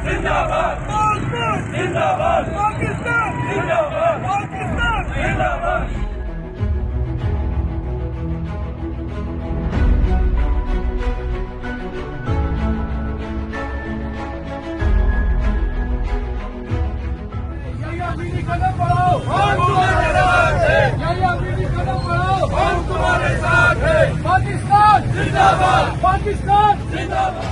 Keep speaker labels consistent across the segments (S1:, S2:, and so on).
S1: जिंदाबाद जिंदाबाद पाकिस्तान जिंदाबाद पाकिस्तान जिंदाबाद। कदम बढ़ाओ हम तुम्हारे साथ हैं, कदम बढ़ाओ हम तुम्हारे साथ हैं। पाकिस्तान जिंदाबाद पाकिस्तान जिंदाबाद।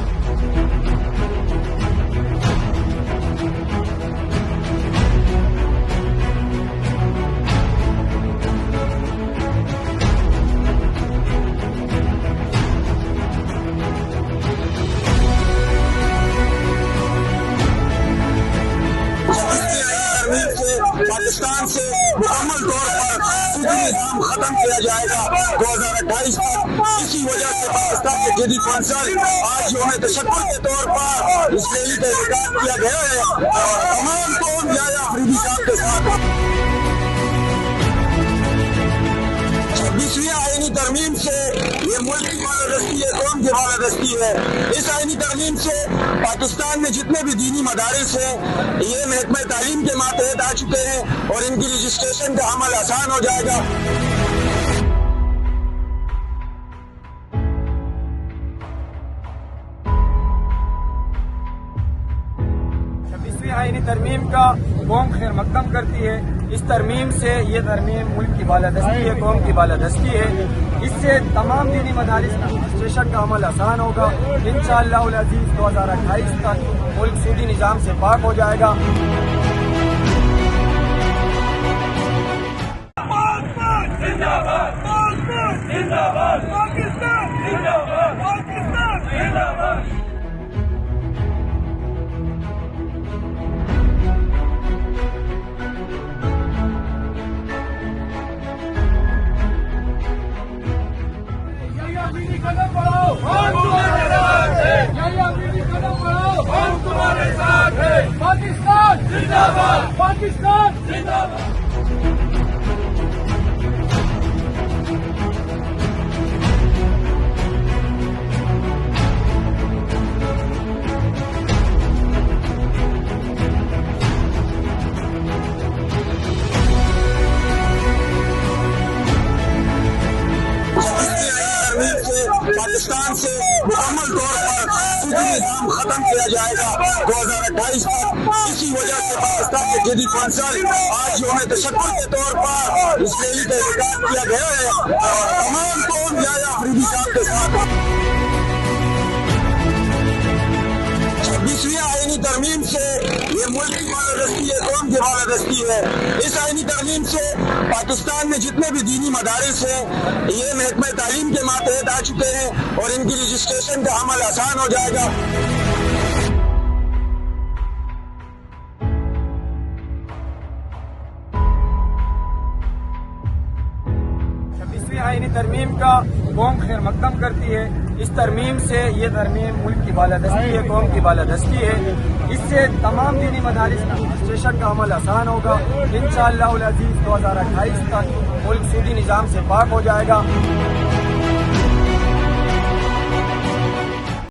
S2: पाकिस्तान से मुकम्मल तौर पर सूदी निज़ाम खत्म किया जाएगा 2028 तक। इसी वजह से पाकिस्तान के जदीद कौंसल आज यौम तशक्कुर के तौर पर इस रैली का इनेकाद किया गया है और तमाम कौम याया अफरीदी साहब के साथ 26वीं आईनी तरमीम से ये मुल्क की बालादस्ती है, कौम की बालादस्ती है। इस आईनी तरमीम से पाकिस्तान में जितने भी दीनी मदारिस हैं ये महकमा तालीम के मातहत आ चुके हैं और इनकी रजिस्ट्रेशन का अमल आसान हो जाएगा।
S3: 26वीं आईनी तरमीम का कौम खैर मकदम करती है। इस तरमीम से ये तरमीम मुल्क की बालादस्ती है, कौम की बालादस्ती है। इससे तमाम दीनी मदारिस की रजिस्ट्रेशन का अमल आसान होगा। इंशाअल्लाह अज़ीज़ 2028 तक मुल्क सूदी निज़ाम से पाक हो जाएगा।
S1: जिंदाबाद जिंदाबाद पाकिस्तान जिंदाबाद पाकिस्तान जिंदाबाद।
S3: कदम बढ़ाओ हम तुम्हारे साथ हैं, कदम बढ़ाओ हम तुम्हारे साथ हैं। पाकिस्तान जिंदाबाद पाकिस्तान जिंदाबाद।
S2: पाकिस्तान से मुकम्मल तौर पर सूदी निज़ाम खत्म किया जाएगा 2028 तक। इसी वजह से पाकिस्तान के जदीद कौंसल आज यौम तशक्कुर के तौर पर इस रैली का इनेकाद किया गया है और तमाम कौम याया अफरीदी साहब के साथ 26वीं आईनी तरमीम से ये मुल्क की बालादस्ती है, कौम की बालादस्ती है। इस आईनी तरमीम से पाकिस्तान में जितने भी दीनी मदारिस हैं ये महकमा तालीम के मातहत आ चुके हैं और इनकी रजिस्ट्रेशन का अमल आसान हो जाएगा।
S3: 26वीं आईनी तरमीम का कौम खैर मकदम करती है। इस तरमीम से ये तरमीम मुल्क की बालादस्ती है, कौम की बालादस्ती है। इससे तमाम दीनी मदारिस की रजिस्ट्रेशन का अमल आसान होगा। इंशाअल्लाह अज़ीज़ 2028 तक मुल्क सूदी निज़ाम से पाक हो जाएगा।